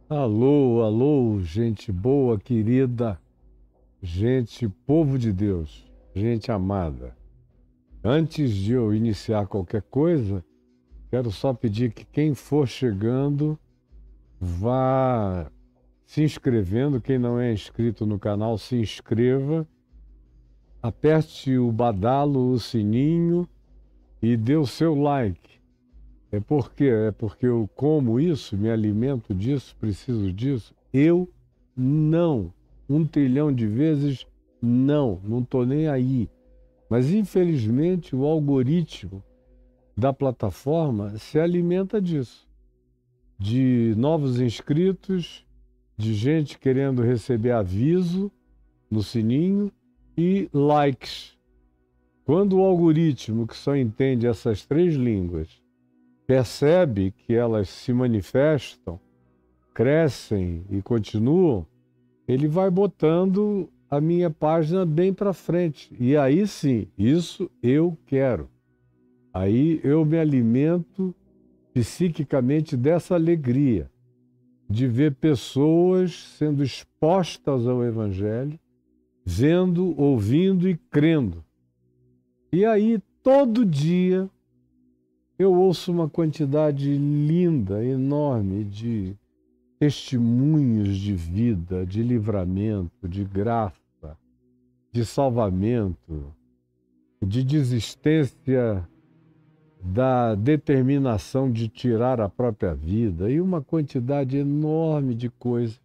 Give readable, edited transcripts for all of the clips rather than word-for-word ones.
Alô, alô, gente boa, querida, gente, povo de Deus, gente amada. Antes de eu iniciar qualquer coisa, quero só pedir que quem for chegando vá se inscrevendo. Quem não é inscrito no canal, se inscreva, aperte o badalo, o sininho e dê o seu like. É porque eu como isso, me alimento disso, preciso disso. Eu não. 1 trilhão de vezes não estou nem aí. Mas infelizmente o algoritmo da plataforma se alimenta disso. De novos inscritos, de gente querendo receber aviso no sininho e likes. Quando o algoritmo, que só entende essas 3 línguas, percebe que elas se manifestam, crescem e continuam, ele vai botando a minha página bem para frente. E aí sim, isso eu quero. Aí eu me alimento psiquicamente dessa alegria de ver pessoas sendo expostas ao Evangelho, vendo, ouvindo e crendo. E aí todo dia eu ouço uma quantidade linda, enorme de testemunhos de vida, de livramento, de graça, de salvamento, de desistência da determinação de tirar a própria vida e uma quantidade enorme de coisas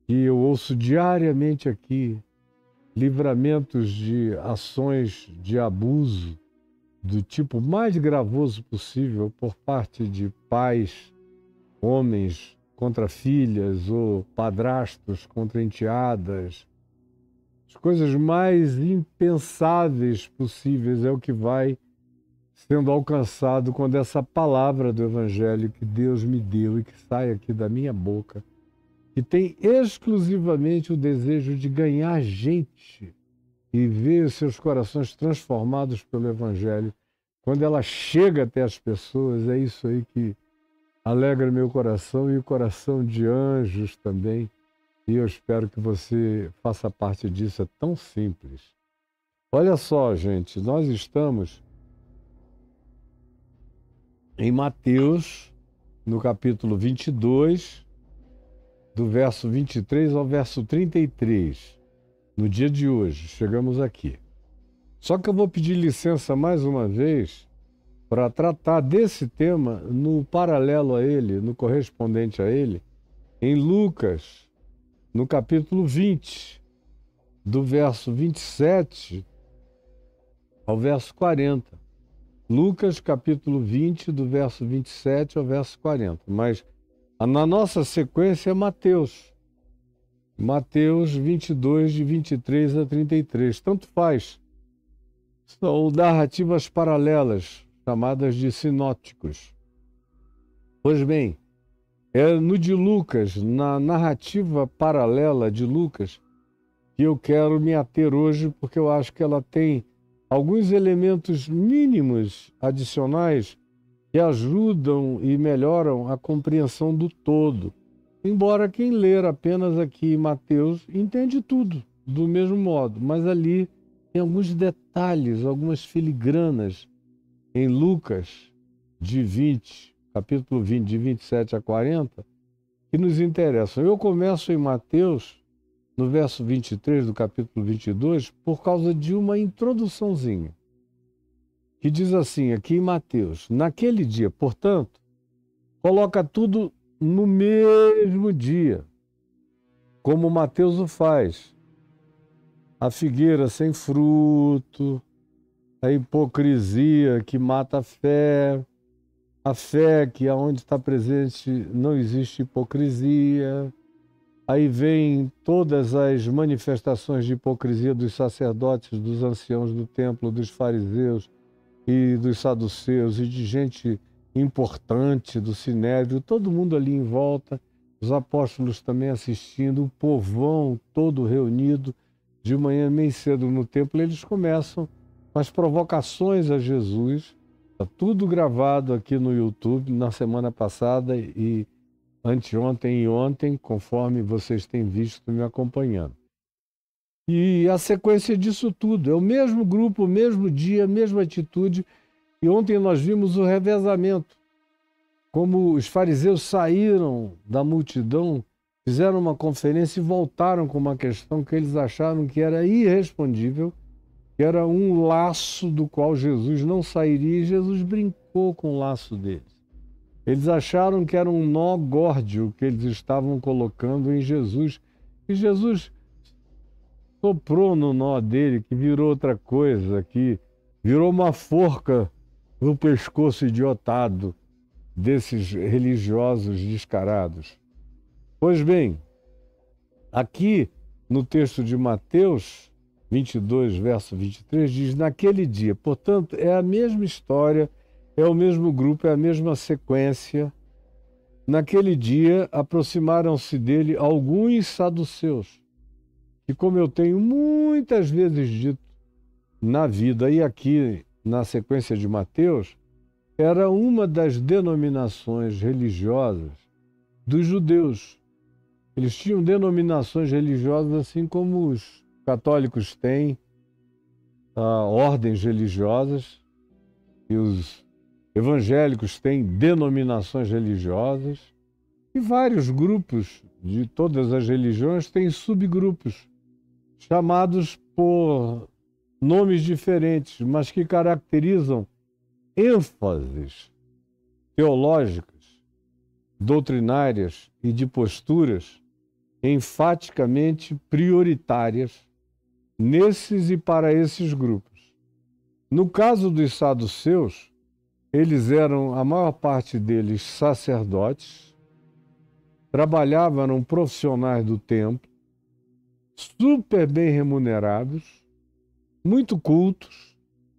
que eu ouço diariamente aqui, livramentos de ações de abuso do tipo mais gravoso possível por parte de pais, homens contra filhas ou padrastos contra enteadas. As coisas mais impensáveis possíveis é o que vai sendo alcançado quando essa palavra do Evangelho que Deus me deu e que sai aqui da minha boca, que tem exclusivamente o desejo de ganhar gente e ver os seus corações transformados pelo Evangelho. Quando ela chega até as pessoas, é isso aí que alegra meu coração e o coração de anjos também. E eu espero que você faça parte disso, é tão simples. Olha só, gente, nós estamos em Mateus, no capítulo 22, do verso 23 ao verso 33. No dia de hoje, chegamos aqui. Só que eu vou pedir licença mais uma vez para tratar desse tema no paralelo a ele, no correspondente a ele, em Lucas, no capítulo 20, do verso 27 ao verso 40. Lucas, capítulo 20, do verso 27 ao verso 40. Mas na nossa sequência é Mateus. Mateus 22, de 23 a 33. Tanto faz. São narrativas paralelas, chamadas de sinóticos. Pois bem, é no de Lucas, na narrativa paralela de Lucas, que eu quero me ater hoje, porque eu acho que ela tem alguns elementos mínimos adicionais que ajudam e melhoram a compreensão do todo. Embora quem ler apenas aqui Mateus entende tudo do mesmo modo, mas ali tem alguns detalhes, algumas filigranas em Lucas de 20, capítulo 20, de 27 a 40, que nos interessam. Eu começo em Mateus, no verso 23 do capítulo 22, por causa de uma introduçãozinha, que diz assim, aqui em Mateus: naquele dia, portanto, coloca tudo no mesmo dia, como Mateus o faz. A figueira sem fruto, a hipocrisia que mata a fé que aonde está presente não existe hipocrisia. Aí vem todas as manifestações de hipocrisia dos sacerdotes, dos anciãos do templo, dos fariseus e dos saduceus e de gente importante do sinédrio, todo mundo ali em volta, os apóstolos também assistindo, o povão todo reunido de manhã meio cedo no templo. Eles começam com as provocações a Jesus. Está tudo gravado aqui no YouTube na semana passada e anteontem e ontem, conforme vocês têm visto me acompanhando. E a sequência disso tudo é o mesmo grupo, o mesmo dia, a mesma atitude. E ontem nós vimos o revezamento, como os fariseus saíram da multidão, fizeram uma conferência e voltaram com uma questão que eles acharam que era irrespondível, que era um laço do qual Jesus não sairia, e Jesus brincou com o laço deles. Eles acharam que era um nó górdio que eles estavam colocando em Jesus, e Jesus soprou no nó dele, que virou outra coisa, que virou uma forca no pescoço idiotado desses religiosos descarados. Pois bem, aqui no texto de Mateus 22, verso 23, diz: naquele dia. Portanto, é a mesma história, é o mesmo grupo, é a mesma sequência. Naquele dia aproximaram-se dele alguns saduceus, que, como eu tenho muitas vezes dito na vida, e aqui na sequência de Mateus, era uma das denominações religiosas dos judeus. Eles tinham denominações religiosas assim como os católicos têm ordens religiosas, e os evangélicos têm denominações religiosas, e vários grupos de todas as religiões têm subgrupos, chamados por nomes diferentes, mas que caracterizam ênfases teológicas, doutrinárias e de posturas enfaticamente prioritárias nesses e para esses grupos. No caso dos saduceus, eles eram, a maior parte deles, sacerdotes, trabalhavam, eram profissionais do templo, super bem remunerados, muito cultos,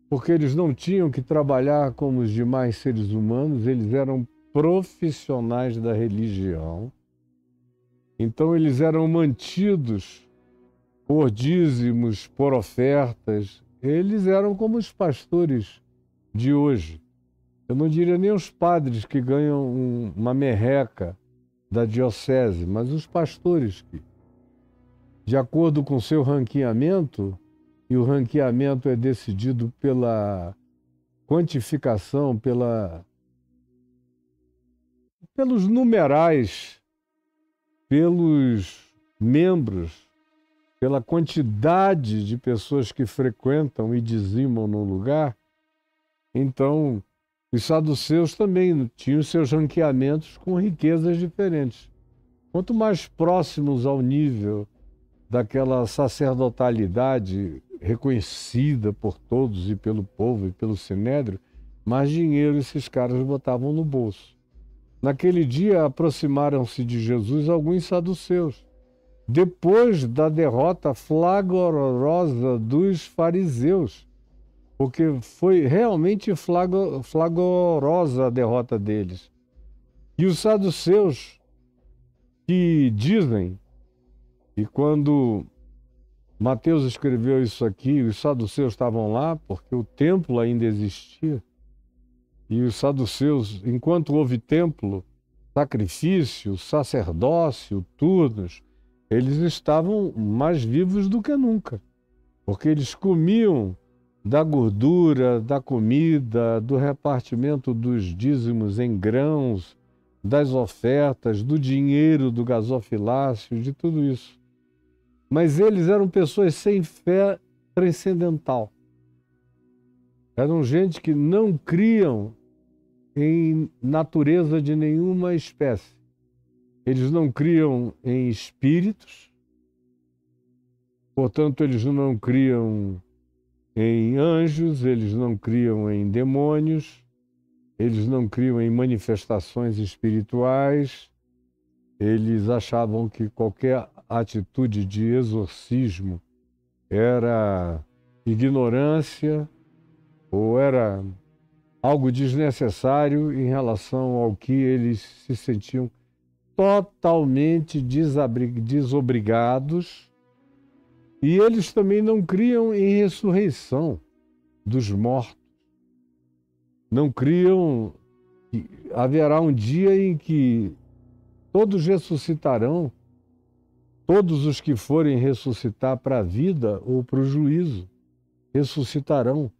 porque eles não tinham que trabalhar como os demais seres humanos, eles eram profissionais da religião. Então eles eram mantidos por dízimos, por ofertas. Eles eram como os pastores de hoje. Eu não diria nem os padres que ganham uma merreca da diocese, mas os pastores que, de acordo com seu ranqueamento, e o ranqueamento é decidido pela quantificação, pelos numerais, pelos membros, pela quantidade de pessoas que frequentam e dizimam no lugar. Então, os saduceus também tinham seus ranqueamentos com riquezas diferentes. Quanto mais próximos ao nível daquela sacerdotalidade reconhecida por todos e pelo povo e pelo sinédrio, mais dinheiro esses caras botavam no bolso. Naquele dia aproximaram-se de Jesus alguns saduceus, depois da derrota flagrosa dos fariseus, porque foi realmente flagrosa a derrota deles. E os saduceus, que dizem, e quando Mateus escreveu isso aqui, os saduceus estavam lá porque o templo ainda existia. E os saduceus, enquanto houve templo, sacrifício, sacerdócio, turnos, eles estavam mais vivos do que nunca, porque eles comiam da gordura, da comida, do repartimento dos dízimos em grãos, das ofertas, do dinheiro, do gasofilácio, de tudo isso. Mas eles eram pessoas sem fé transcendental. Eram gente que não criam em natureza de nenhuma espécie. Eles não criam em espíritos, portanto, eles não criam em anjos, eles não criam em demônios, eles não criam em manifestações espirituais. Eles achavam que qualquer atitude de exorcismo era ignorância ou era algo desnecessário em relação ao que eles se sentiam totalmente desobrigados. E eles também não criam em ressurreição dos mortos. Não criam que haverá um dia em que todos ressuscitarão, todos os que forem ressuscitar para a vida ou para o juízo, ressuscitarão.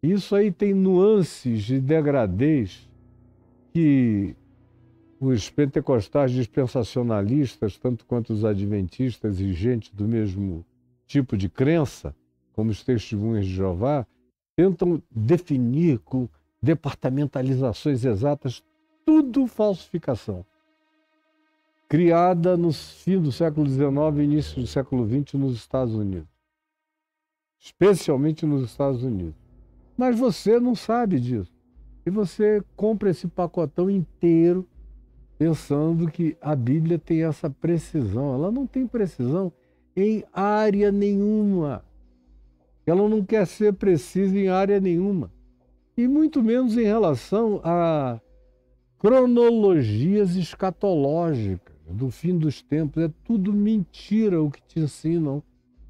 Isso aí tem nuances de degradez que os pentecostais dispensacionalistas, tanto quanto os adventistas e gente do mesmo tipo de crença, como os testemunhas de Jeová, tentam definir com departamentalizações exatas, tudo falsificação. Criada no fim do século XIX e início do século XX nos Estados Unidos. Especialmente nos Estados Unidos. Mas você não sabe disso. E você compra esse pacotão inteiro pensando que a Bíblia tem essa precisão. Ela não tem precisão em área nenhuma. Ela não quer ser precisa em área nenhuma. E muito menos em relação a cronologias escatológicas do fim dos tempos. É tudo mentira o que te ensinam.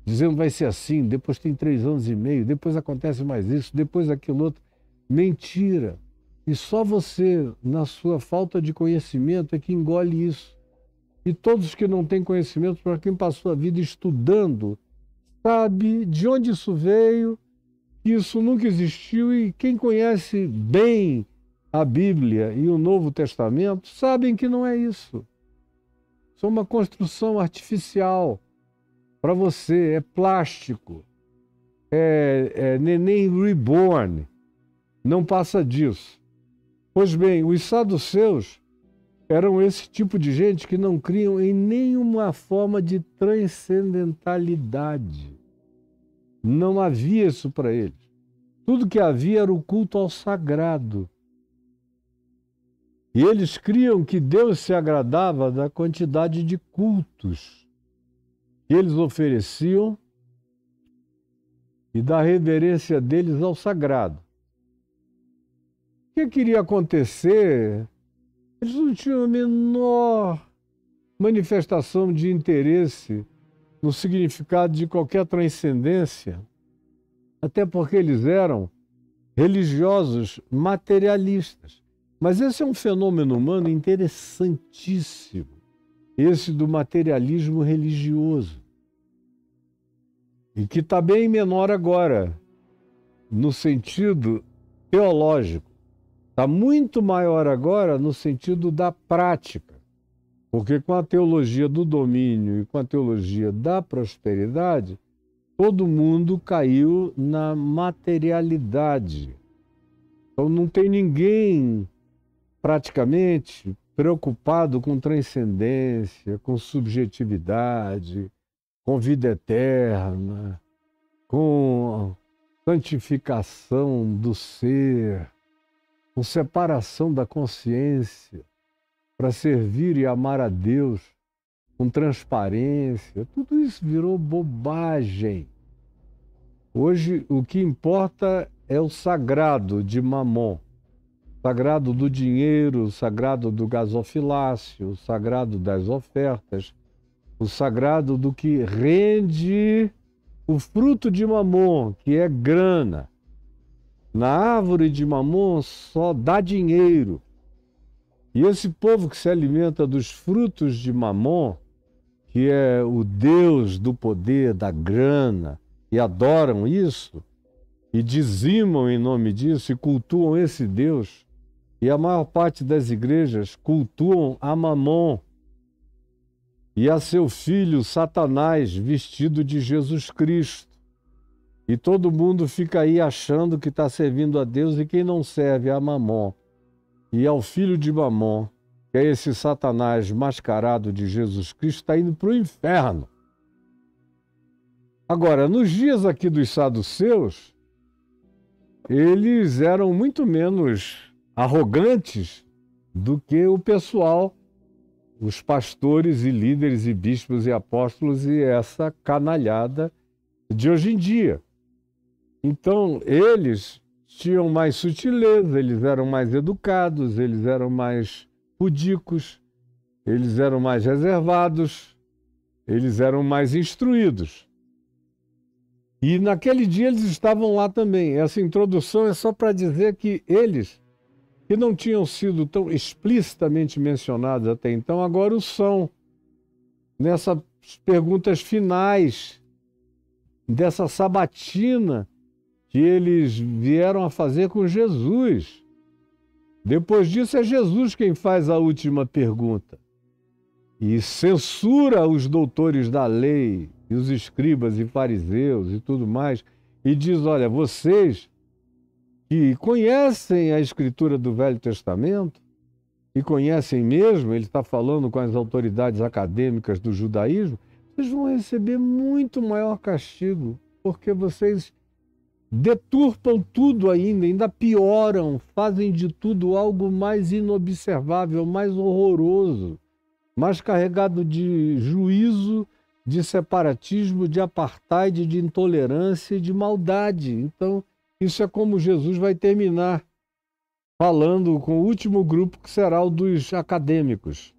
Dizendo vai ser assim, depois tem 3 anos e meio, depois acontece mais isso, depois aquilo outro. Mentira. E só você, na sua falta de conhecimento, é que engole isso. E todos que não têm conhecimento, para quem passou a vida estudando, sabe de onde isso veio, que isso nunca existiu, e quem conhece bem a Bíblia e o Novo Testamento, sabem que não é isso. Isso é uma construção artificial. Para você, é plástico, é neném reborn, não passa disso. Pois bem, os saduceus eram esse tipo de gente que não criam em nenhuma forma de transcendentalidade. Não havia isso para eles. Tudo que havia era o culto ao sagrado. E eles criam que Deus se agradava da quantidade de cultos que eles ofereciam e da reverência deles ao sagrado. O que queria acontecer? Eles não tinham a menor manifestação de interesse no significado de qualquer transcendência, até porque eles eram religiosos materialistas. Mas esse é um fenômeno humano interessantíssimo, esse do materialismo religioso, e que está bem menor agora, no sentido teológico. Está muito maior agora no sentido da prática, porque com a teologia do domínio e com a teologia da prosperidade, todo mundo caiu na materialidade. Então não tem ninguém praticamente preocupado com transcendência, com subjetividade, com vida eterna, com santificação do ser, com separação da consciência para servir e amar a Deus, com transparência. Tudo isso virou bobagem. Hoje o que importa é o sagrado de Mamon, o sagrado do dinheiro, o sagrado do gasofilácio, o sagrado das ofertas, o sagrado do que rende o fruto de Mamon, que é grana. Na árvore de Mamon só dá dinheiro. E esse povo que se alimenta dos frutos de Mamon, que é o Deus do poder, da grana, e adoram isso, e dizimam em nome disso, e cultuam esse Deus, E a maior parte das igrejas cultuam a Mamon e a seu filho Satanás vestido de Jesus Cristo. E todo mundo fica aí achando que está servindo a Deus, e quem não serve a Mamon e ao filho de Mamon, que é esse Satanás mascarado de Jesus Cristo, está indo para o inferno. Agora, nos dias aqui dos saduceus, eles eram muito menos arrogantes do que o pessoal, os pastores e líderes e bispos e apóstolos e essa canalhada de hoje em dia. Então, eles tinham mais sutileza, eles eram mais educados, eles eram mais pudicos, eles eram mais reservados, eles eram mais instruídos. E naquele dia eles estavam lá também. Essa introdução é só para dizer que eles, que não tinham sido tão explicitamente mencionados até então, agora o são. Nessas perguntas finais dessa sabatina que eles vieram a fazer com Jesus. Depois disso é Jesus quem faz a última pergunta e censura os doutores da lei e os escribas e fariseus e tudo mais, e diz, olha, vocês que conhecem a escritura do Velho Testamento, e conhecem mesmo, ele está falando com as autoridades acadêmicas do judaísmo, vocês vão receber muito maior castigo, porque vocês deturpam tudo ainda pioram, fazem de tudo algo mais inobservável, mais horroroso, mais carregado de juízo, de separatismo, de apartheid, de intolerância e de maldade. Então, isso é como Jesus vai terminar falando com o último grupo, que será o dos acadêmicos.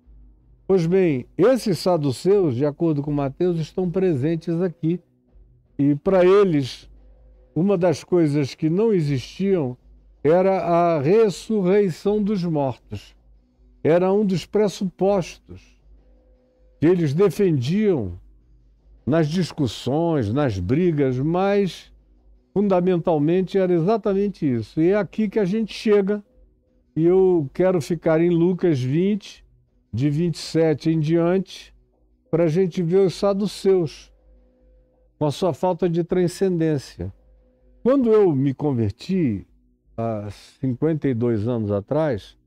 Pois bem, esses saduceus, de acordo com Mateus, estão presentes aqui. E para eles, uma das coisas que não existiam era a ressurreição dos mortos. Era um dos pressupostos que eles defendiam nas discussões, nas brigas, mas fundamentalmente era exatamente isso. E é aqui que a gente chega, e eu quero ficar em Lucas 20, de 27 em diante, para a gente ver os saduceus, com a sua falta de transcendência. Quando eu me converti, há 52 anos atrás,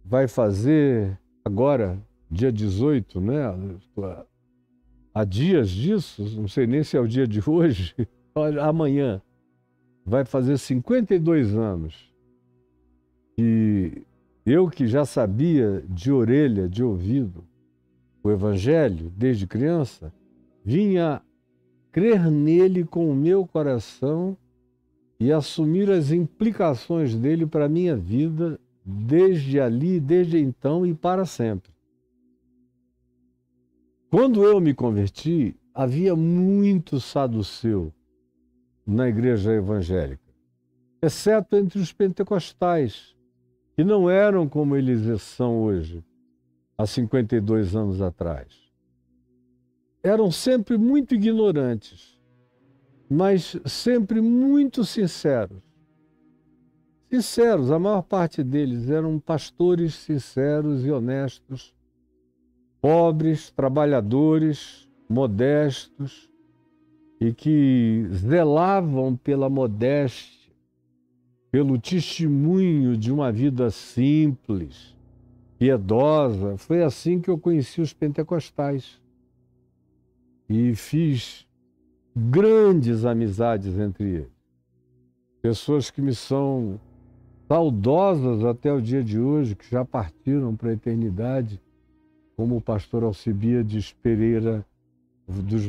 vai fazer agora, dia 18, né? Há dias disso, não sei nem se é o dia de hoje, amanhã, vai fazer 52 anos. E eu que já sabia de orelha, de ouvido, o Evangelho desde criança, vinha crer nele com o meu coração e assumir as implicações dele para a minha vida desde ali, desde então e para sempre. Quando eu me converti, havia muito saduceu na igreja evangélica, exceto entre os pentecostais, que não eram como eles são hoje, há 52 anos atrás. Eram sempre muito ignorantes, mas sempre muito sinceros. Sinceros, a maior parte deles eram pastores sinceros e honestos, pobres, trabalhadores, modestos, e que zelavam pela modéstia, pelo testemunho de uma vida simples, piedosa. Foi assim que eu conheci os pentecostais. E fiz grandes amizades entre eles. Pessoas que me são saudosas até o dia de hoje, que já partiram para a eternidade, como o pastor Alcibiades Pereira dos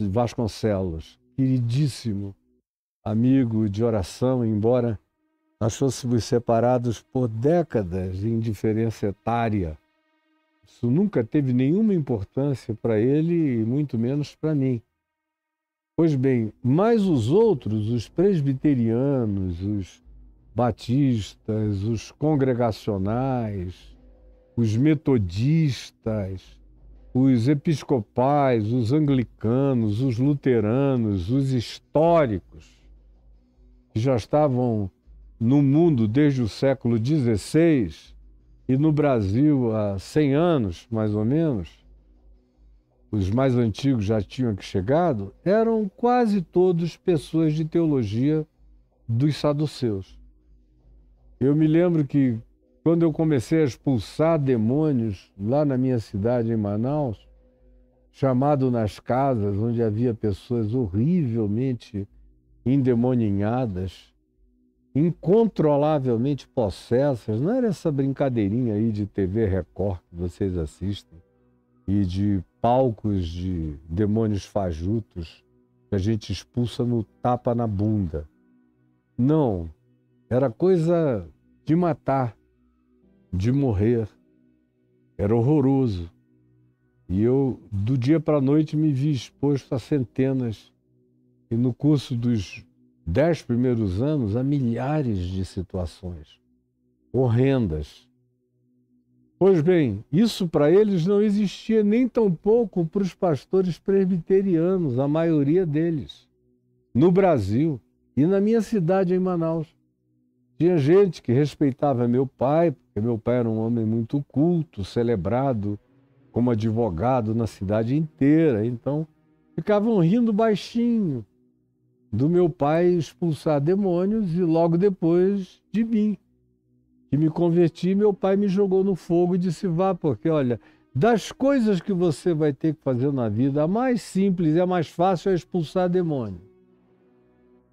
Vasconcelos, queridíssimo amigo de oração, embora nós fôssemos separados por décadas em diferença etária. Isso nunca teve nenhuma importância para ele e muito menos para mim. Pois bem, mas os outros, os presbiterianos, os batistas, os congregacionais, os metodistas, os episcopais, os anglicanos, os luteranos, os históricos, que já estavam no mundo desde o século XVI e no Brasil há 100 anos, mais ou menos, os mais antigos já tinham aqui chegado, eram quase todos pessoas de teologia dos saduceus. Eu me lembro que quando eu comecei a expulsar demônios lá na minha cidade, em Manaus, chamado nas casas onde havia pessoas horrivelmente endemoninhadas, incontrolavelmente possessas, não era essa brincadeirinha aí de TV Record que vocês assistem e de palcos de demônios fajutos que a gente expulsa no tapa na bunda. Não, era coisa de matar, de morrer. Era horroroso. E eu, do dia para a noite, me vi exposto a centenas, e no curso dos 10 primeiros anos, a milhares de situações horrendas. Pois bem, isso para eles não existia nem tampouco para os pastores presbiterianos, a maioria deles, no Brasil e na minha cidade, em Manaus. Tinha gente que respeitava meu pai, porque meu pai era um homem muito culto, celebrado como advogado na cidade inteira. Então, ficavam rindo baixinho do meu pai expulsar demônios e logo depois de mim, que me converti, meu pai me jogou no fogo e disse: vá, porque olha, das coisas que você vai ter que fazer na vida, a mais simples e a mais fácil é expulsar demônio.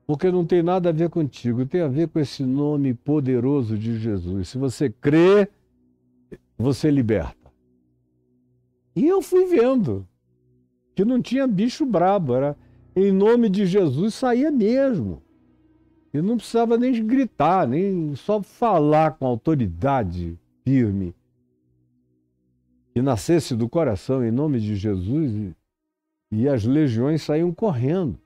Porque não tem nada a ver contigo, tem a ver com esse nome poderoso de Jesus. Se você crê, você liberta. E eu fui vendo que não tinha bicho brabo, era em nome de Jesus, saía mesmo. E não precisava nem gritar, nem só falar com autoridade firme. E nascesse do coração em nome de Jesus e as legiões saíam correndo.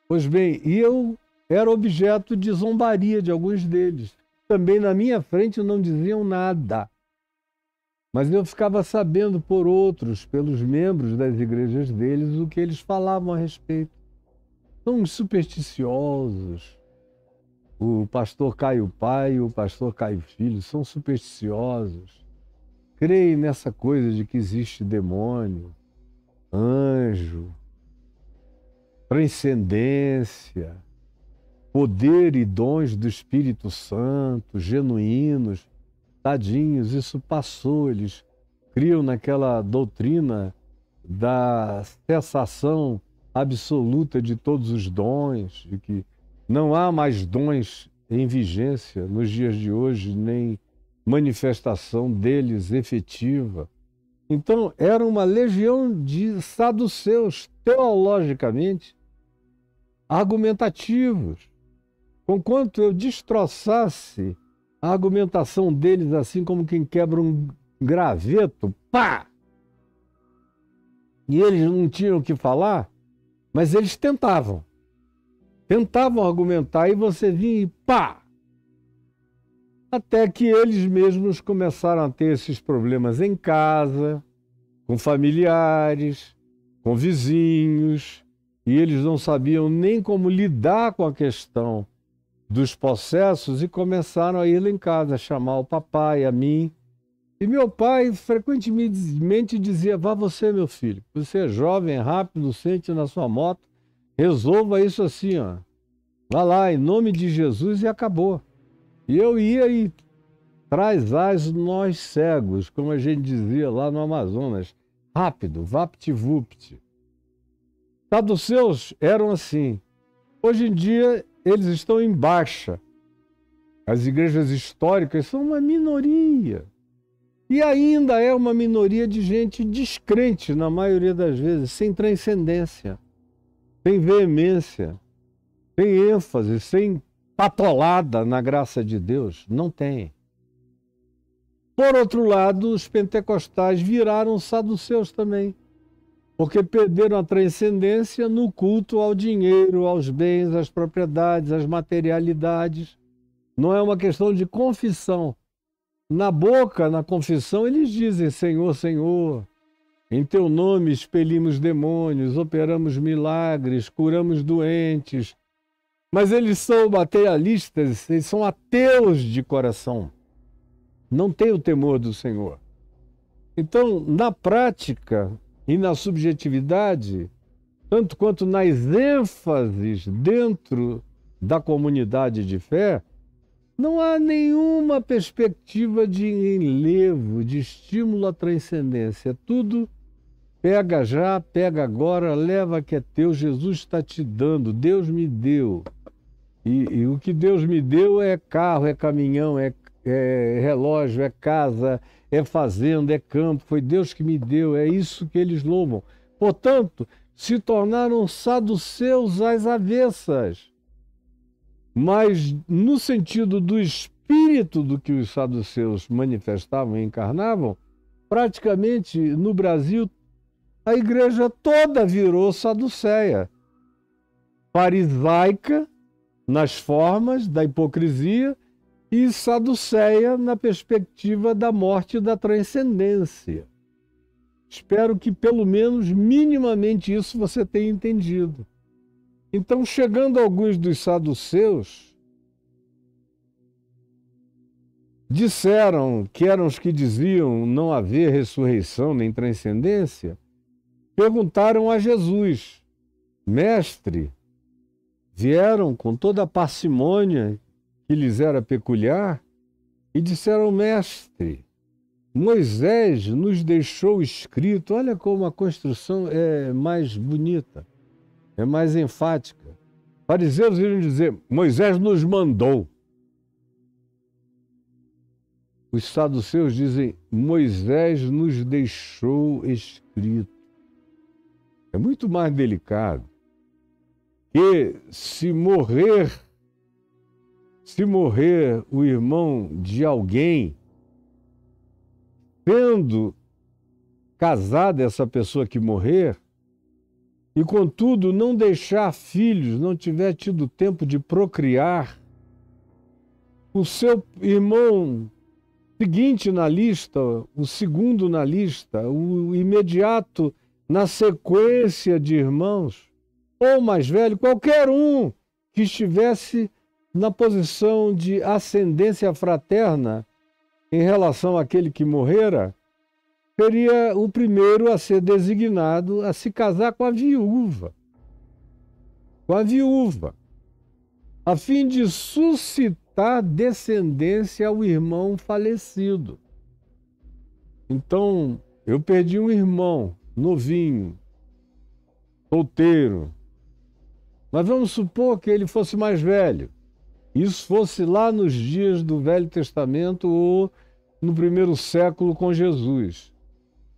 Pois bem, e eu era objeto de zombaria de alguns deles. Também na minha frente não diziam nada. Mas eu ficava sabendo por outros, pelos membros das igrejas deles, o que eles falavam a respeito. São uns supersticiosos. O pastor Caio pai e o pastor Caio filho são supersticiosos. Creem nessa coisa de que existe demônio, anjo, transcendência, poder e dons do Espírito Santo, genuínos. Tadinhos, isso passou, eles criam naquela doutrina da cessação absoluta de todos os dons, de que não há mais dons em vigência nos dias de hoje, nem manifestação deles efetiva. Então, era uma legião de saduceus, teologicamente, argumentativos. Conquanto eu destroçasse a argumentação deles assim como quem quebra um graveto, pá! E eles não tinham o que falar, mas eles tentavam. Tentavam argumentar e você vinha e pá! Até que eles mesmos começaram a ter esses problemas em casa, com familiares, com vizinhos, e eles não sabiam nem como lidar com a questão dos possessos e começaram a ir lá em casa, chamar o papai, a mim. E meu pai frequentemente dizia: vá você, meu filho, você é jovem, é rápido, sente na sua moto, resolva isso assim, ó. Vá lá, em nome de Jesus, e acabou. E eu ia e traz as nós cegos, como a gente dizia lá no Amazonas, rápido, vapt-vupt. Saduceus eram assim. Hoje em dia, eles estão em baixa. As igrejas históricas são uma minoria. E ainda é uma minoria de gente descrente, na maioria das vezes, sem transcendência, sem veemência, sem ênfase, sem patolada na graça de Deus. Não tem. Por outro lado, os pentecostais viraram saduceus também, porque perderam a transcendência no culto ao dinheiro, aos bens, às propriedades, às materialidades. Não é uma questão de confissão. Na boca, na confissão, eles dizem: Senhor, Senhor, em teu nome expelimos demônios, operamos milagres, curamos doentes. Mas eles são materialistas, eles são ateus de coração. Não têm o temor do Senhor. Então, na prática e na subjetividade, tanto quanto nas ênfases dentro da comunidade de fé, não há nenhuma perspectiva de enlevo, de estímulo à transcendência. Tudo pega já, pega agora, leva que é teu, Jesus está te dando, Deus me deu. E o que Deus me deu é carro, é caminhão, é relógio, é casa, é fazenda, é campo. Foi Deus que me deu, é isso que eles louvam. Portanto, se tornaram saduceus às avessas. Mas no sentido do espírito do que os saduceus manifestavam e encarnavam, praticamente no Brasil a igreja toda virou saduceia, farisaica nas formas da hipocrisia e saduceia na perspectiva da morte e da transcendência. Espero que pelo menos minimamente isso você tenha entendido. Então, chegando a alguns dos saduceus, disseram que eram os que diziam não haver ressurreição nem transcendência, perguntaram a Jesus: Mestre, vieram com toda a parcimônia que lhes era peculiar e disseram: Mestre, Moisés nos deixou escrito. Olha como a construção é mais bonita, é mais enfática. Fariseus iriam dizer: Moisés nos mandou. Os saduceus dizem: Moisés nos deixou escrito. É muito mais delicado. Que se morrer o irmão de alguém, tendo casado essa pessoa que morrer, e contudo não deixar filhos, não tiver tido tempo de procriar, o seu irmão seguinte na lista, o segundo na lista, o imediato na sequência de irmãos, ou mais velho, qualquer um que estivesse na posição de ascendência fraterna em relação àquele que morrera, seria o primeiro a ser designado a se casar com a viúva. Com a viúva, a fim de suscitar descendência ao irmão falecido. Então, eu perdi um irmão novinho, solteiro, mas vamos supor que ele fosse mais velho. Isso fosse lá nos dias do Velho Testamento ou no primeiro século com Jesus,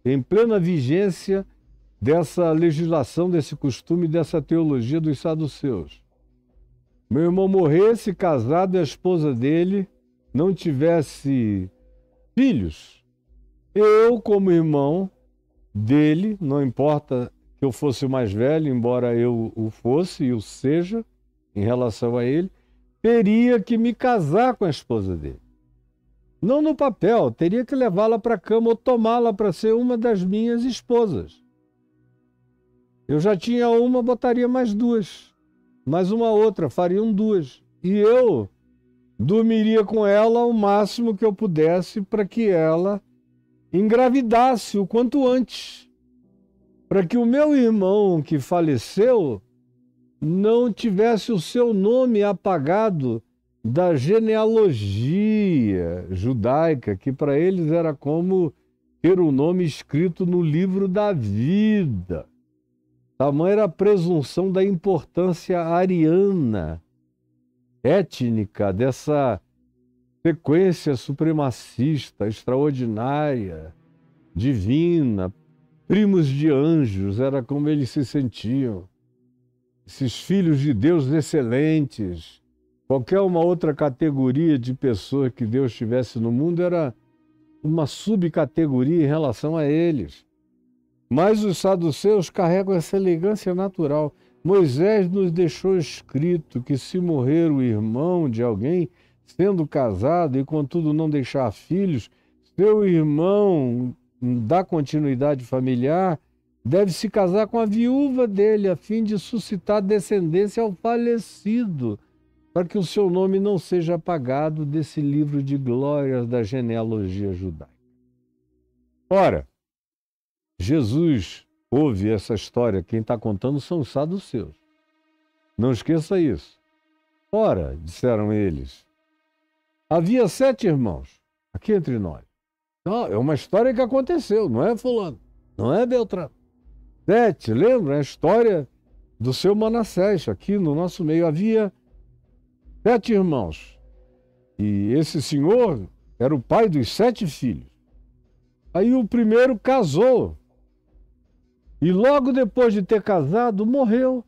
em plena vigência dessa legislação, desse costume, dessa teologia dos saduceus. Meu irmão morresse casado e a esposa dele não tivesse filhos. Eu, como irmão dele, não importa que eu fosse o mais velho, embora eu o fosse e o seja em relação a ele, teria que me casar com a esposa dele. Não no papel, teria que levá-la para a cama ou tomá-la para ser uma das minhas esposas. Eu já tinha uma, botaria mais duas. Mais uma outra, fariam duas. E eu dormiria com ela o máximo que eu pudesse para que ela engravidasse o quanto antes. Para que o meu irmão que faleceu não tivesse o seu nome apagado da genealogia judaica, que para eles era como ter o nome escrito no livro da vida. Tamanha era a presunção da importância ariana, étnica, dessa sequência supremacista, extraordinária, divina, primos de anjos, era como eles se sentiam. Esses filhos de Deus excelentes. Qualquer uma outra categoria de pessoa que Deus tivesse no mundo era uma subcategoria em relação a eles. Mas os saduceus carregam essa elegância natural. Moisés nos deixou escrito que se morrer o irmão de alguém, sendo casado e contudo não deixar filhos, seu irmão da continuidade familiar deve se casar com a viúva dele, a fim de suscitar descendência ao falecido, para que o seu nome não seja apagado desse livro de glórias da genealogia judaica. Ora, Jesus ouve essa história, quem está contando são os saduceus. Não esqueça isso. Ora, disseram eles, havia 7 irmãos, aqui entre nós. Não, é uma história que aconteceu, não é fulano, não é Beltrano. 7, lembra a história do seu Manassés, aqui no nosso meio. Havia 7 irmãos. E esse senhor era o pai dos 7 filhos. Aí o primeiro casou. E logo depois de ter casado, morreu.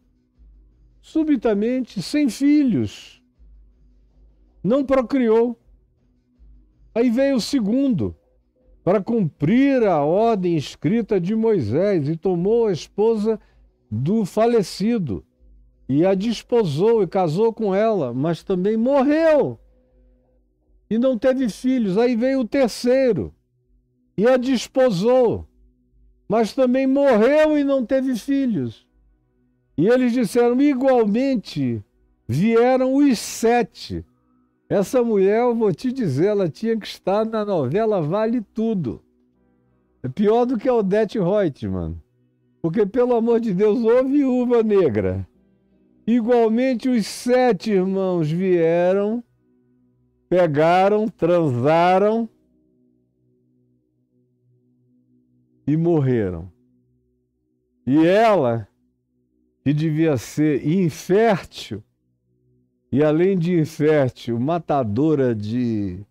Subitamente, sem filhos. Não procriou. Aí veio o segundo, para cumprir a ordem escrita de Moisés, e tomou a esposa do falecido, e a desposou e casou com ela, mas também morreu, e não teve filhos. Aí veio o terceiro, e a desposou, mas também morreu e não teve filhos. E eles disseram, igualmente vieram os 7. Essa mulher, eu vou te dizer, ela tinha que estar na novela Vale Tudo. É pior do que a Odete Reutemann. Porque, pelo amor de Deus, ô viúva negra. Igualmente os 7 irmãos vieram, pegaram, transaram e morreram. E ela, que devia ser infértil, e além de infértil, matadora de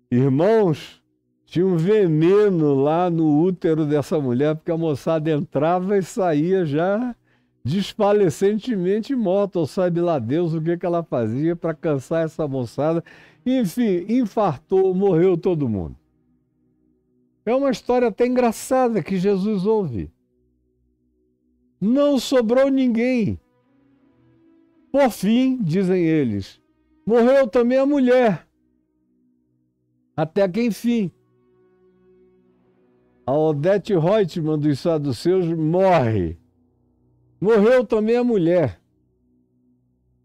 irmãos, tinha um veneno lá no útero dessa mulher, porque a moçada entrava e saía já desfalecentemente morta, ou sabe lá Deus o que ela fazia para cansar essa moçada. Enfim, infartou, morreu todo mundo. É uma história até engraçada que Jesus ouve. Não sobrou ninguém. Por fim, dizem eles, morreu também a mulher. Até que enfim, a Odete Reutemann dos saduceus morre. Morreu também a mulher.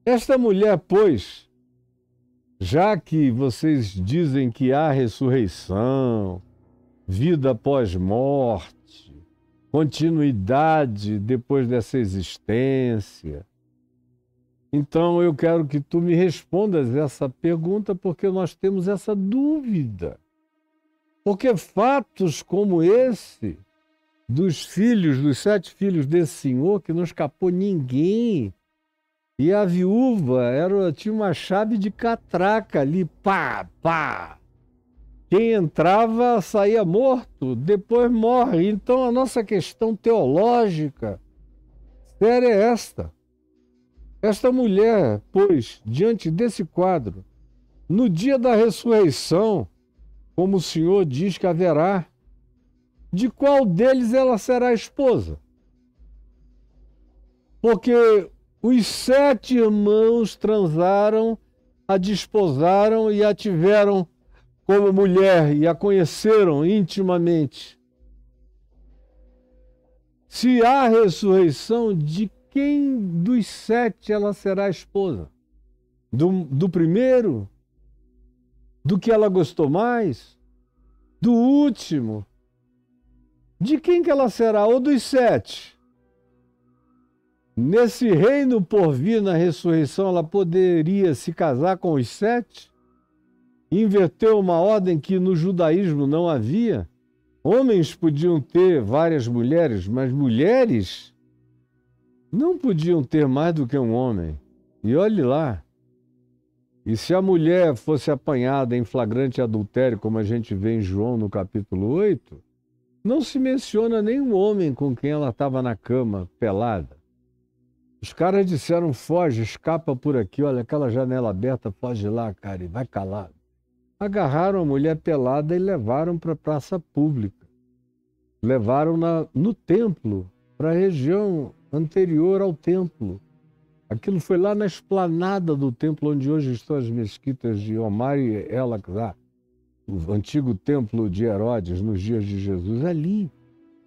Esta mulher, pois, já que vocês dizem que há ressurreição, vida após morte, continuidade depois dessa existência, então eu quero que tu me respondas essa pergunta, porque nós temos essa dúvida. Porque fatos como esse, dos 7 filhos desse senhor, que não escapou ninguém, e a viúva tinha uma chave de catraca ali, pá, pá. Quem entrava saía morto, depois morre. Então a nossa questão teológica séria é esta. Esta mulher, pois, diante desse quadro, no dia da ressurreição, como o Senhor diz que haverá, de qual deles ela será esposa? Porque os 7 irmãos transaram, a desposaram e a tiveram como mulher e a conheceram intimamente. Se há ressurreição, de quem dos 7 ela será esposa? Do primeiro? Do que ela gostou mais? Do último? De quem que ela será? Ou dos 7? Nesse reino por vir na ressurreição, ela poderia se casar com os 7? Inverteu uma ordem que no judaísmo não havia? Homens podiam ter várias mulheres, mas mulheres não podiam ter mais do que um homem. E olhe lá. E se a mulher fosse apanhada em flagrante adultério, como a gente vê em João no capítulo 8, não se menciona nenhum homem com quem ela estava na cama, pelada. Os caras disseram, foge, escapa por aqui, olha aquela janela aberta, foge lá, cara, e vai calado. Agarraram a mulher pelada e levaram para a praça pública. Levaram-na no templo, para a região anterior ao templo. Aquilo foi lá na esplanada do templo, onde hoje estão as mesquitas de Omar e El-Aqsa, o antigo templo de Herodes, nos dias de Jesus, ali.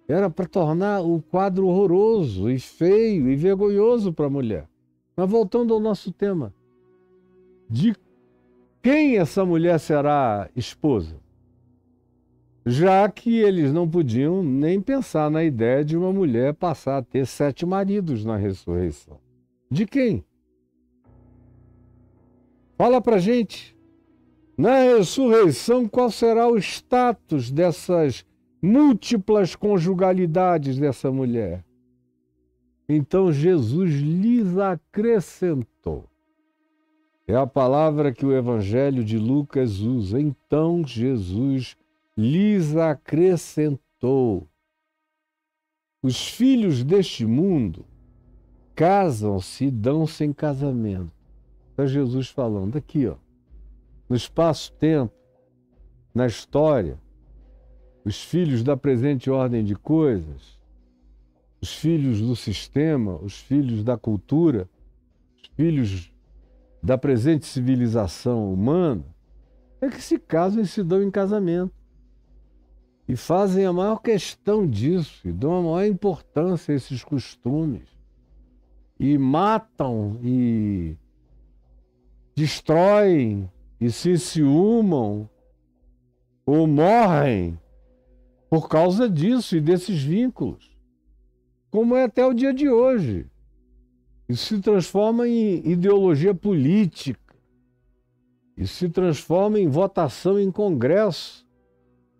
Era para tornar o quadro horroroso e feio e vergonhoso para a mulher. Mas voltando ao nosso tema, de quem essa mulher será esposa? Já que eles não podiam nem pensar na ideia de uma mulher passar a ter 7 maridos na ressurreição. De quem? Fala pra gente. Na ressurreição, qual será o status dessas múltiplas conjugalidades dessa mulher? Então Jesus lhes acrescentou. É a palavra que o Evangelho de Lucas usa. Então Jesus lhes acrescentou. Os filhos deste mundo casam-se e dão-se em casamento. Está Jesus falando aqui, ó, no espaço-tempo, na história, os filhos da presente ordem de coisas, os filhos do sistema, os filhos da cultura, os filhos da presente civilização humana, é que se casam e se dão em casamento. E fazem a maior questão disso, e dão a maior importância a esses costumes. E matam, e destroem, e se enciumam, ou morrem por causa disso e desses vínculos. Como é até o dia de hoje. Isso se transforma em ideologia política. Isso se transforma em votação em congresso.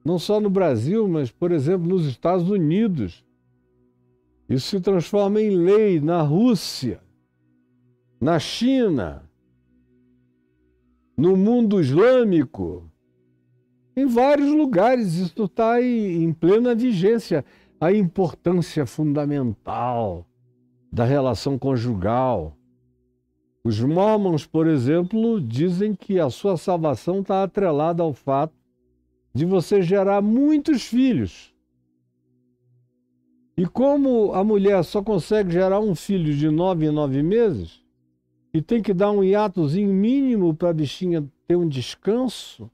Não só no Brasil, mas, por exemplo, nos Estados Unidos. Isso se transforma em lei na Rússia, na China, no mundo islâmico. Em vários lugares isso está em plena vigência. A importância fundamental da relação conjugal. Os mormons, por exemplo, dizem que a sua salvação está atrelada ao fato de você gerar muitos filhos. E como a mulher só consegue gerar um filho de 9 em 9 meses, e tem que dar um hiatozinho mínimo para a bichinha ter um descanso,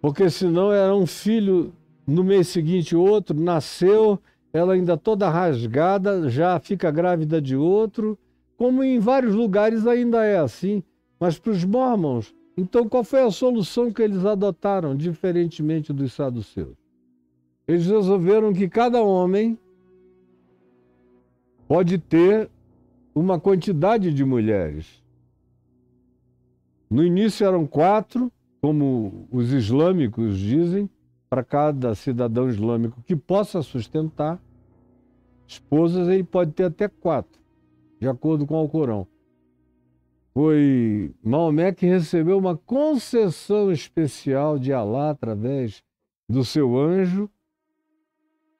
porque senão era um filho, no mês seguinte outro, nasceu, ela ainda toda rasgada, já fica grávida de outro, como em vários lugares ainda é assim. Mas para os mormons, então qual foi a solução que eles adotaram, diferentemente dos saduceus? Eles resolveram que cada homem pode ter uma quantidade de mulheres. No início eram 4, como os islâmicos dizem, para cada cidadão islâmico que possa sustentar esposas, ele pode ter até 4, de acordo com o Alcorão. Foi Maomé que recebeu uma concessão especial de Alá através do seu anjo,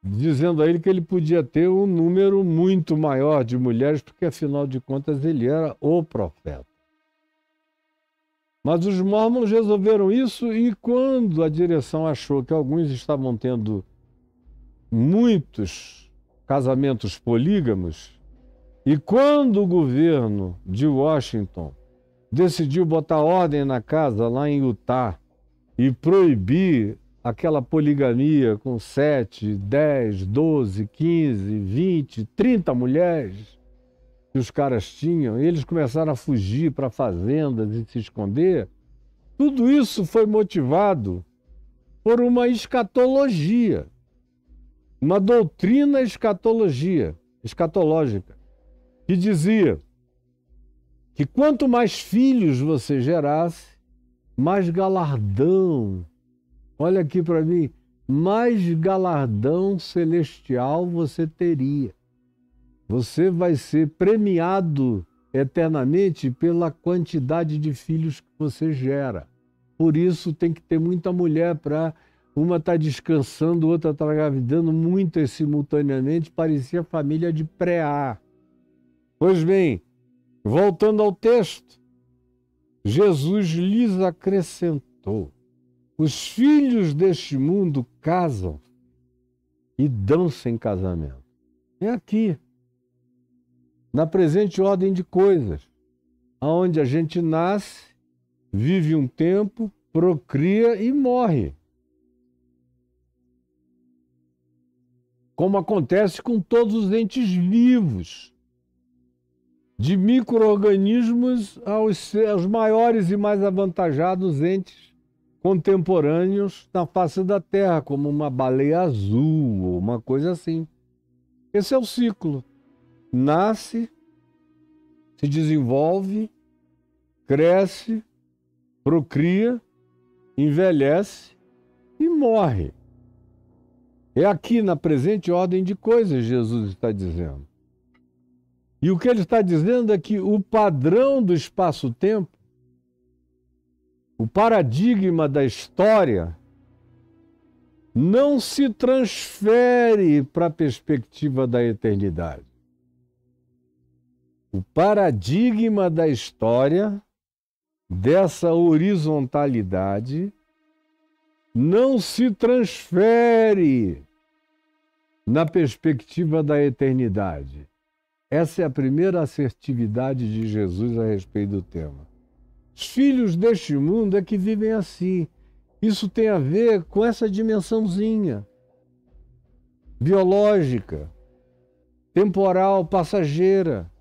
dizendo a ele que ele podia ter um número muito maior de mulheres, porque afinal de contas ele era o profeta. Mas os mormons resolveram isso, e quando a direção achou que alguns estavam tendo muitos casamentos polígamos, e quando o governo de Washington decidiu botar ordem na casa lá em Utah e proibir aquela poligamia com 7, 10, 12, 15, 20, 30 mulheres que os caras tinham, e eles começaram a fugir para fazendas e se esconder, tudo isso foi motivado por uma escatologia, uma doutrina escatológica, que dizia que quanto mais filhos você gerasse, mais galardão, olha aqui para mim, mais galardão celestial você teria. Você vai ser premiado eternamente pela quantidade de filhos que você gera. Por isso tem que ter muita mulher para uma estar descansando, outra estar engravidando, muitas simultaneamente, parecia família de pré-A. Pois bem, voltando ao texto, Jesus lhes acrescentou: os filhos deste mundo casam e dão-se em casamento. É aqui, na presente ordem de coisas, aonde a gente nasce, vive um tempo, procria e morre. como acontece com todos os entes vivos, de micro-organismos aos maiores e mais avantajados entes contemporâneos na face da Terra, como uma baleia azul ou uma coisa assim. Esse é o ciclo. Nasce, se desenvolve, cresce, procria, envelhece e morre. É aqui na presente ordem de coisas, Jesus está dizendo. E o que ele está dizendo é que o padrão do espaço-tempo, o paradigma da história, não se transfere para a perspectiva da eternidade. O paradigma da história, dessa horizontalidade, não se transfere na perspectiva da eternidade. Essa é a primeira assertividade de Jesus a respeito do tema. Os filhos deste mundo é que vivem assim. Isso tem a ver com essa dimensãozinha biológica, temporal, passageira,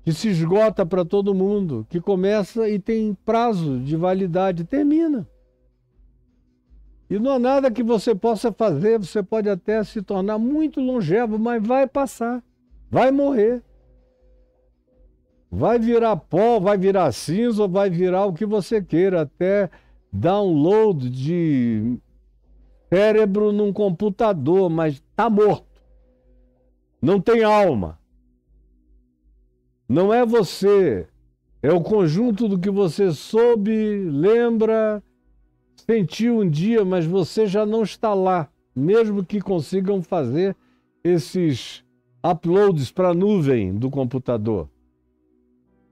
que se esgota para todo mundo, que começa e tem prazo de validade, termina. E não há nada que você possa fazer, você pode até se tornar muito longevo, mas vai passar, vai morrer. Vai virar pó, vai virar cinza, vai virar o que você queira, até download de cérebro num computador, mas está morto. Não tem alma. Não é você, é o conjunto do que você soube, lembra, sentiu um dia, mas você já não está lá, mesmo que consigam fazer esses uploads para a nuvem do computador.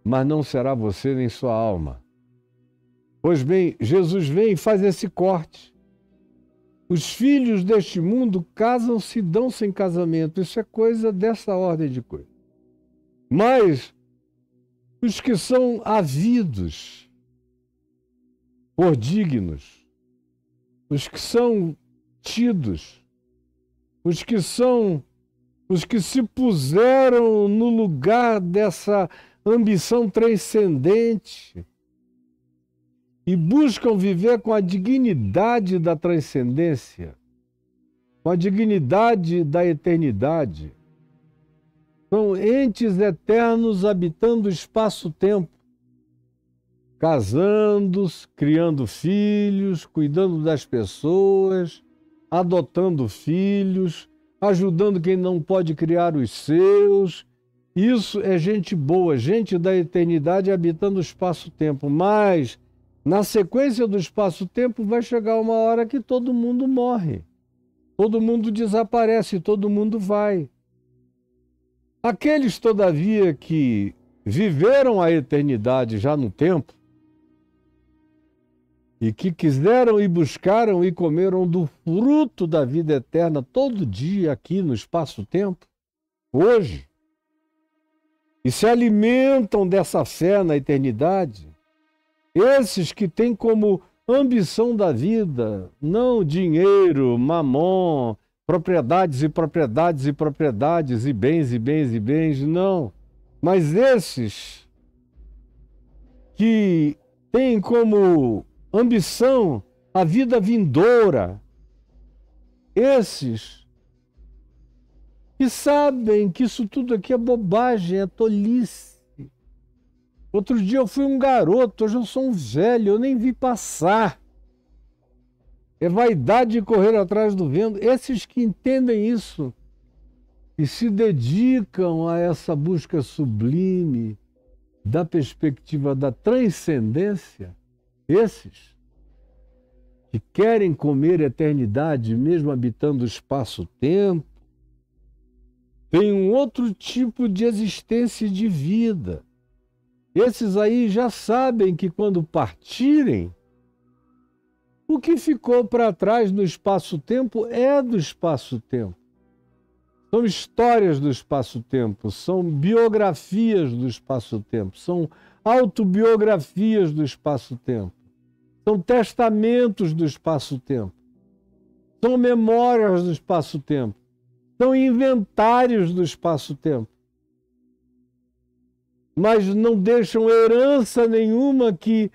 Mas não será você nem sua alma. Pois bem, Jesus vem e faz esse corte. Os filhos deste mundo casam-se e dão-se em casamento. Isso é coisa dessa ordem de coisas. Mas os que são havidos por dignos, os que são tidos, os que se puseram no lugar dessa ambição transcendente e buscam viver com a dignidade da transcendência, com a dignidade da eternidade. São entes eternos habitando o espaço-tempo, casando, criando filhos, cuidando das pessoas, adotando filhos, ajudando quem não pode criar os seus. Isso é gente boa, gente da eternidade habitando o espaço-tempo. Mas, na sequência do espaço-tempo, vai chegar uma hora que todo mundo morre. Todo mundo desaparece, todo mundo vai. Aqueles, todavia, que viveram a eternidade já no tempo e que quiseram e buscaram e comeram do fruto da vida eterna todo dia aqui no espaço-tempo, hoje, e se alimentam dessa fé na eternidade, esses que têm como ambição da vida não dinheiro, mamon, propriedades e propriedades e propriedades, e bens e bens e bens, não. Mas esses que têm como ambição a vida vindoura, esses que sabem que isso tudo aqui é bobagem, é tolice. Outro dia eu fui um garoto, hoje eu sou um velho, eu nem vi passar. É vaidade de correr atrás do vento. Esses que entendem isso e se dedicam a essa busca sublime da perspectiva da transcendência, esses que querem comer eternidade mesmo habitando o espaço-tempo, têm um outro tipo de existência e de vida. Esses aí já sabem que quando partirem, o que ficou para trás no espaço-tempo é do espaço-tempo. São histórias do espaço-tempo, são biografias do espaço-tempo, são autobiografias do espaço-tempo, são testamentos do espaço-tempo, são memórias do espaço-tempo. são inventários do espaço-tempo, mas não deixam herança nenhuma que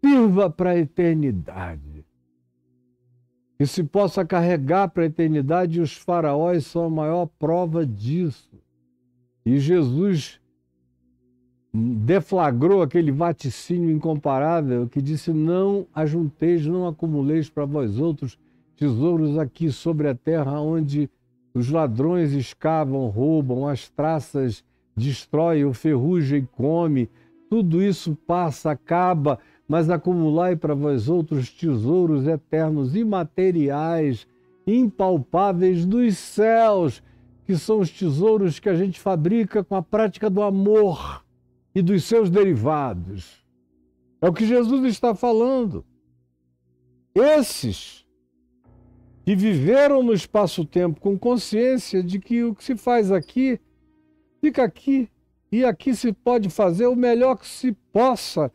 sirva para a eternidade, que se possa carregar para a eternidade, e os faraós são a maior prova disso. E Jesus deflagrou aquele vaticínio incomparável que disse: não ajunteis, não acumuleis para vós outros tesouros aqui sobre a terra, onde os ladrões escavam, roubam, as traças destroem, o ferrugem come, tudo isso passa, acaba, mas acumulai para vós outros tesouros eternos, imateriais, impalpáveis dos céus, que são os tesouros que a gente fabrica com a prática do amor e dos seus derivados. É o que Jesus está falando. Esses que viveram no espaço-tempo com consciência de que o que se faz aqui, fica aqui, e aqui se pode fazer o melhor que se possa,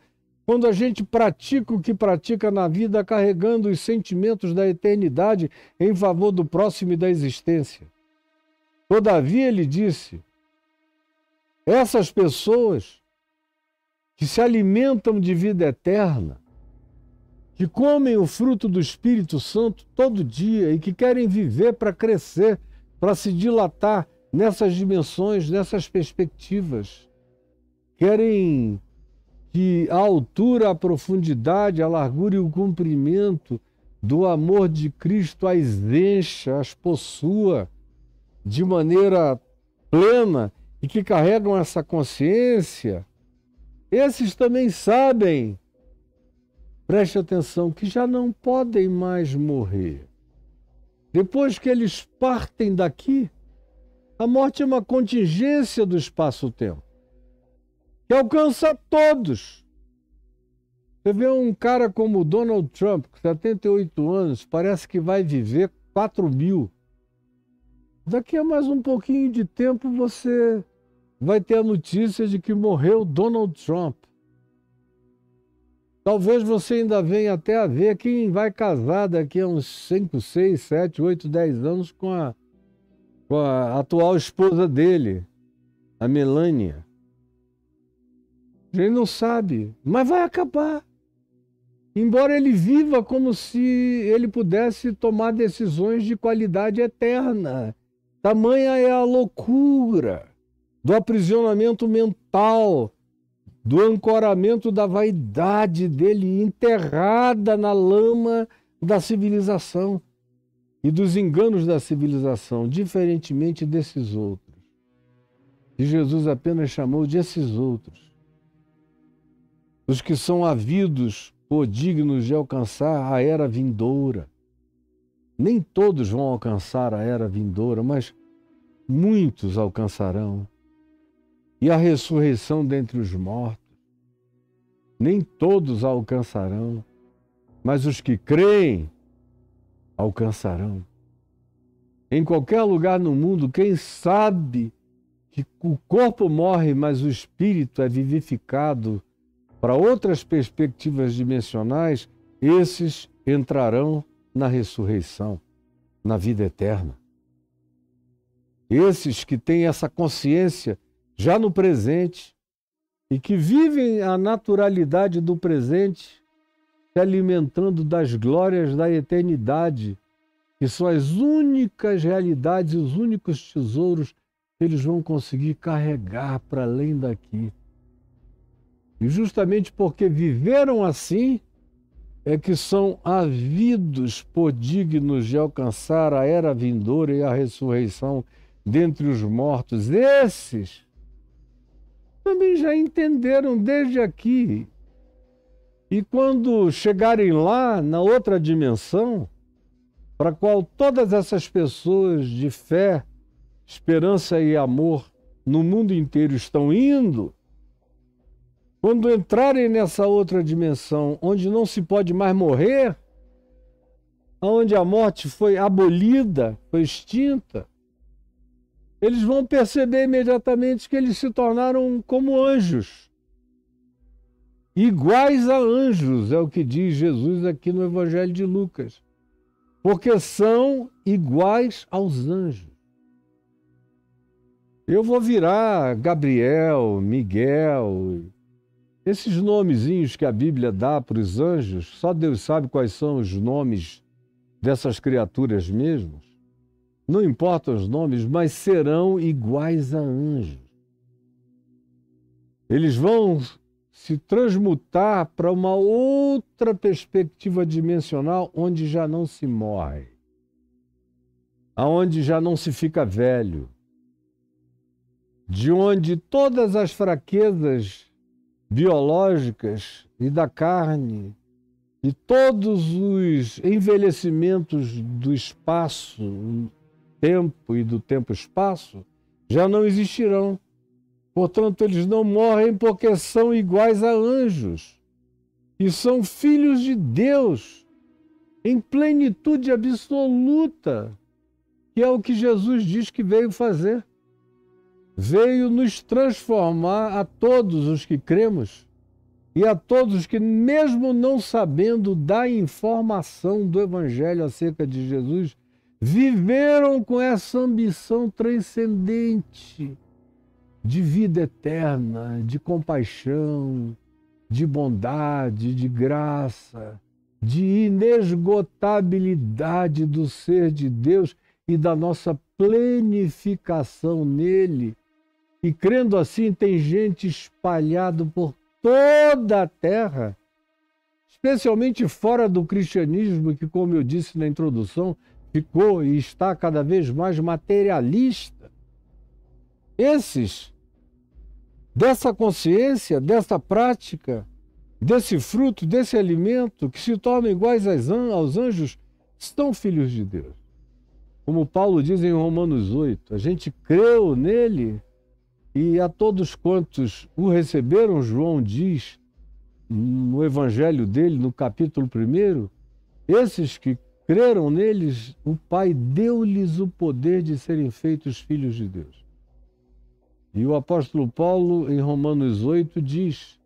quando a gente pratica o que pratica na vida, carregando os sentimentos da eternidade em favor do próximo e da existência. Todavia, ele disse, essas pessoas que se alimentam de vida eterna, que comem o fruto do Espírito Santo todo dia e que querem viver para crescer, para se dilatar nessas dimensões, nessas perspectivas, querem que a altura, a profundidade, a largura e o comprimento do amor de Cristo as encha, as possua de maneira plena e que carregam essa consciência, esses também sabem, preste atenção, que já não podem mais morrer. Depois que eles partem daqui, a morte é uma contingência do espaço-tempo, que alcança todos. Você vê um cara como o Donald Trump, com 78 anos, parece que vai viver 4.000. Daqui a mais um pouquinho de tempo você vai ter a notícia de que morreu Donald Trump. Talvez você ainda venha até a ver quem vai casar daqui a uns 5, 6, 7, 8, 10 anos com a atual esposa dele, a Melania. A gente não sabe, mas vai acabar. Embora ele viva como se ele pudesse tomar decisões de qualidade eterna. Tamanha é a loucura do aprisionamento mental, do ancoramento da vaidade dele enterrada na lama da civilização e dos enganos da civilização, diferentemente desses outros, que Jesus apenas chamou de esses outros, os que são havidos por dignos de alcançar a era vindoura. Nem todos vão alcançar a era vindoura, mas muitos alcançarão. E a ressurreição dentre os mortos. Nem todos a alcançarão, mas os que creem alcançarão. Em qualquer lugar no mundo, quem sabe que o corpo morre, mas o espírito é vivificado para outras perspectivas dimensionais, esses entrarão na ressurreição, na vida eterna. Esses que têm essa consciência já no presente e que vivem a naturalidade do presente, se alimentando das glórias da eternidade, que são as únicas realidades e os únicos tesouros que eles vão conseguir carregar para além daqui. E justamente porque viveram assim, é que são havidos por dignos de alcançar a era vindoura e a ressurreição dentre os mortos. Esses também já entenderam desde aqui. E quando chegarem lá, na outra dimensão, para a qual todas essas pessoas de fé, esperança e amor no mundo inteiro estão indo, quando entrarem nessa outra dimensão, onde não se pode mais morrer, onde a morte foi abolida, foi extinta, eles vão perceber imediatamente que eles se tornaram como anjos. Iguais a anjos, é o que diz Jesus aqui no Evangelho de Lucas. porque são iguais aos anjos. Eu vou virar Gabriel, Miguel, esses nomezinhos que a Bíblia dá para os anjos, só Deus sabe quais são os nomes dessas criaturas mesmos. Não importam os nomes, mas serão iguais a anjos. Eles vão se transmutar para uma outra perspectiva dimensional onde já não se morre, aonde já não se fica velho, de onde todas as fraquezas biológicas e da carne e todos os envelhecimentos do espaço, tempo e do tempo-espaço já não existirão. Portanto, eles não morrem porque são iguais a anjos e são filhos de Deus em plenitude absoluta, que é o que Jesus diz que veio fazer. Veio nos transformar a todos os que cremos e a todos os que, mesmo não sabendo da informação do Evangelho acerca de Jesus, viveram com essa ambição transcendente de vida eterna, de compaixão, de bondade, de graça, de inesgotabilidade do ser de Deus e da nossa plenificação nele. E crendo assim, tem gente espalhada por toda a terra, especialmente fora do cristianismo, que, como eu disse na introdução, ficou e está cada vez mais materialista. Esses, dessa consciência, dessa prática, desse fruto, desse alimento, que se tornam iguais aos anjos, são filhos de Deus. Como Paulo diz em Romanos 8, a gente creu nele e a todos quantos o receberam, João diz no evangelho dele, no capítulo 1, esses que creram neles, o Pai deu-lhes o poder de serem feitos filhos de Deus. E o apóstolo Paulo, em Romanos 8, diz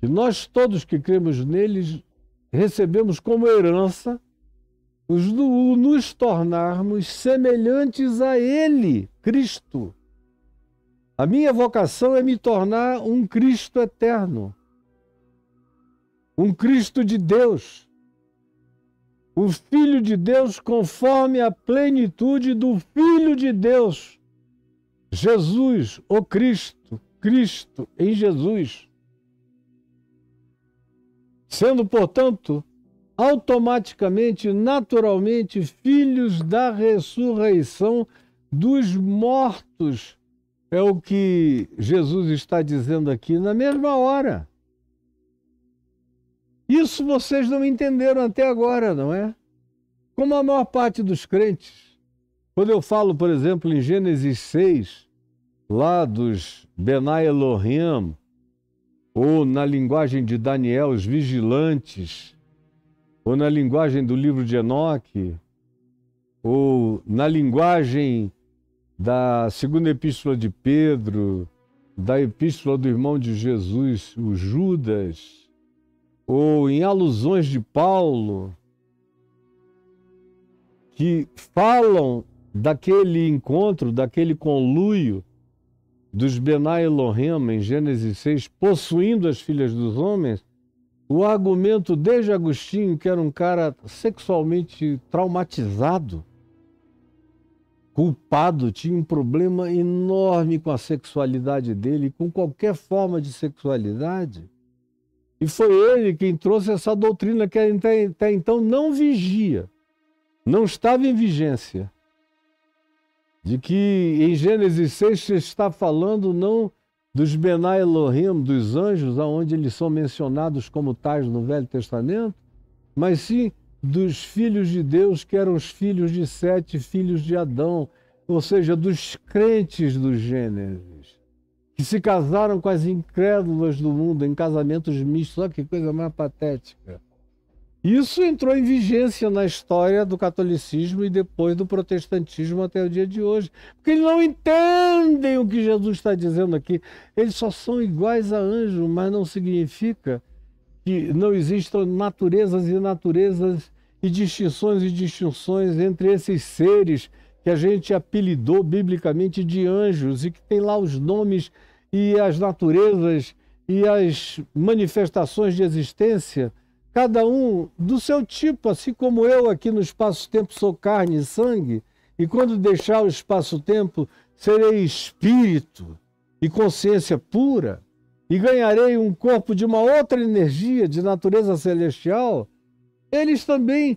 que nós todos que cremos neles recebemos como herança nos tornarmos semelhantes a Ele, Cristo. A minha vocação é me tornar um Cristo eterno, um Cristo de Deus, o Filho de Deus conforme a plenitude do Filho de Deus, Jesus, o Cristo, Cristo em Jesus. Sendo, portanto, automaticamente, naturalmente, filhos da ressurreição dos mortos. É o que Jesus está dizendo aqui na mesma hora. Isso vocês não entenderam até agora, não é? Como a maior parte dos crentes. Quando eu falo, por exemplo, em Gênesis 6, lá dos Benai Elohim, ou na linguagem de Daniel, os vigilantes, ou na linguagem do livro de Enoque, ou na linguagem da segunda epístola de Pedro, da epístola do irmão de Jesus, o Judas, ou em alusões de Paulo, que falam daquele encontro, daquele conluio dos Benai Elohim, em Gênesis 6, possuindo as filhas dos homens, o argumento desde Agostinho, que era um cara sexualmente traumatizado, culpado, tinha um problema enorme com a sexualidade dele, com qualquer forma de sexualidade. E foi ele quem trouxe essa doutrina que até então não vigia, não estava em vigência. De que em Gênesis 6 se está falando não dos Benai Elohim, dos anjos, aonde eles são mencionados como tais no Velho Testamento, mas sim dos filhos de Deus, que eram os filhos de Sete, filhos de Adão, ou seja, dos crentes do Gênesis, que se casaram com as incrédulas do mundo em casamentos mistos. Olha que coisa mais patética. Isso entrou em vigência na história do catolicismo e depois do protestantismo até o dia de hoje. Porque eles não entendem o que Jesus está dizendo aqui. Eles só são iguais a anjos, mas não significa que não existam naturezas e naturezas e distinções entre esses seres que a gente apelidou biblicamente de anjos e que tem lá os nomes e as naturezas e as manifestações de existência, cada um do seu tipo, assim como eu aqui no espaço-tempo sou carne e sangue, e quando deixar o espaço-tempo serei espírito e consciência pura, e ganharei um corpo de uma outra energia de natureza celestial. Eles também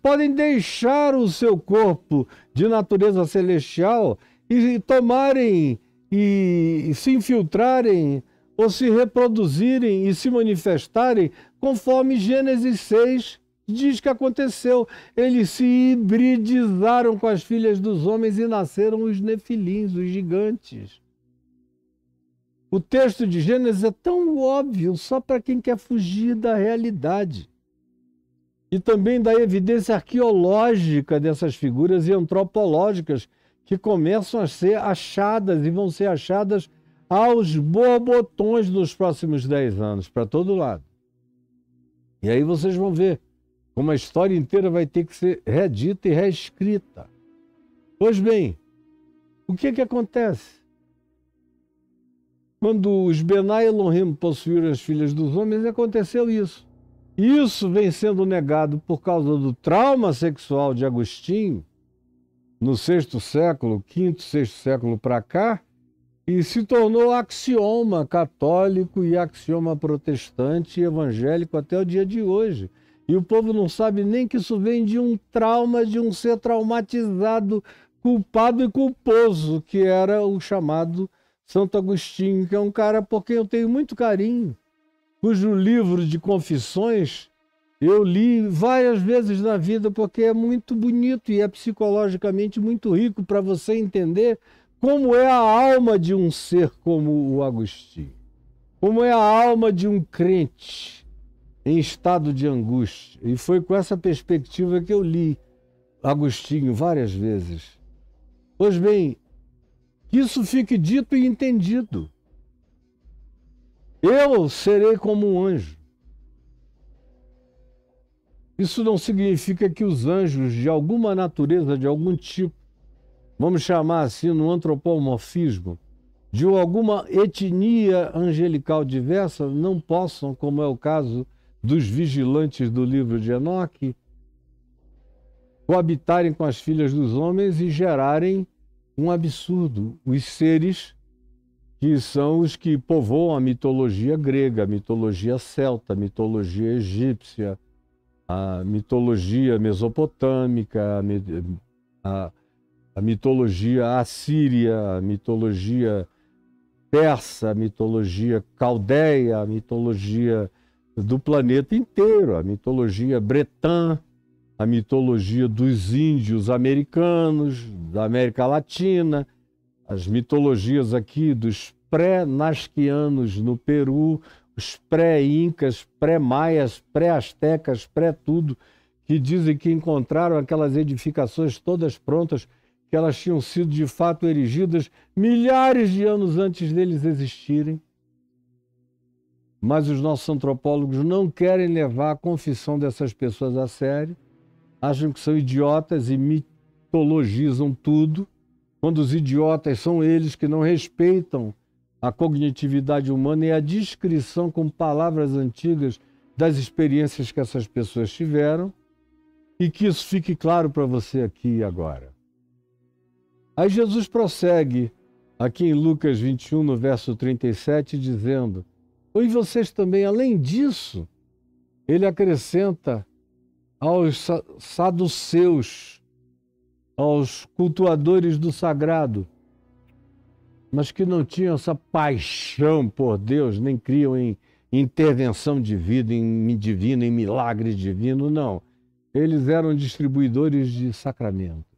podem deixar o seu corpo de natureza celestial e tomarem e se infiltrarem ou se reproduzirem e se manifestarem conforme Gênesis 6 diz que aconteceu. Eles se hibridizaram com as filhas dos homens e nasceram os nefilins, os gigantes. O texto de Gênesis é tão óbvio só para quem quer fugir da realidade. E também da evidência arqueológica dessas figuras e antropológicas que começam a ser achadas e vão ser achadas aos borbotões nos próximos 10 anos, para todo lado. E aí vocês vão ver como a história inteira vai ter que ser redita e reescrita. Pois bem, o que acontece? Quando os Benai Elohim possuíram as filhas dos homens, aconteceu isso. Isso vem sendo negado por causa do trauma sexual de Agostinho, no sexto século, quinto, sexto século para cá, e se tornou axioma católico e axioma protestante e evangélico até o dia de hoje. E o povo não sabe nem que isso vem de um trauma, de um ser traumatizado, culpado e culposo, que era o chamado Santo Agostinho, que é um cara por quem eu tenho muito carinho, cujo livro de confissões eu li várias vezes na vida, porque é muito bonito e é psicologicamente muito rico para você entender como é a alma de um ser como o Agostinho, como é a alma de um crente em estado de angústia. E foi com essa perspectiva que eu li Agostinho várias vezes. Pois bem, que isso fique dito e entendido. Eu serei como um anjo. Isso não significa que os anjos de alguma natureza, de algum tipo, vamos chamar assim no antropomorfismo, de alguma etnia angelical diversa, não possam, como é o caso dos vigilantes do livro de Enoque, coabitarem com as filhas dos homens e gerarem um absurdo. Os seres que são os que povoam a mitologia grega, a mitologia celta, a mitologia egípcia, a mitologia mesopotâmica, a mitologia assíria, a mitologia persa, a mitologia caldeia, a mitologia do planeta inteiro, a mitologia bretã, a mitologia dos índios americanos, da América Latina, as mitologias aqui dos pré-nasquianos no Peru, os pré-incas, pré-maias, pré-astecas, pré-tudo, que dizem que encontraram aquelas edificações todas prontas, que elas tinham sido de fato erigidas milhares de anos antes deles existirem. Mas os nossos antropólogos não querem levar a confissão dessas pessoas a sério, acham que são idiotas e mitologizam tudo, quando os idiotas são eles que não respeitam a cognitividade humana e a descrição com palavras antigas das experiências que essas pessoas tiveram, e que isso fique claro para você aqui e agora. Aí Jesus prossegue aqui em Lucas 21, no verso 37, dizendo: e vocês também, além disso, ele acrescenta aos saduceus, aos cultuadores do sagrado, mas que não tinham essa paixão por Deus, nem criam em intervenção divina, em milagre divino, não. Eles eram distribuidores de sacramentos.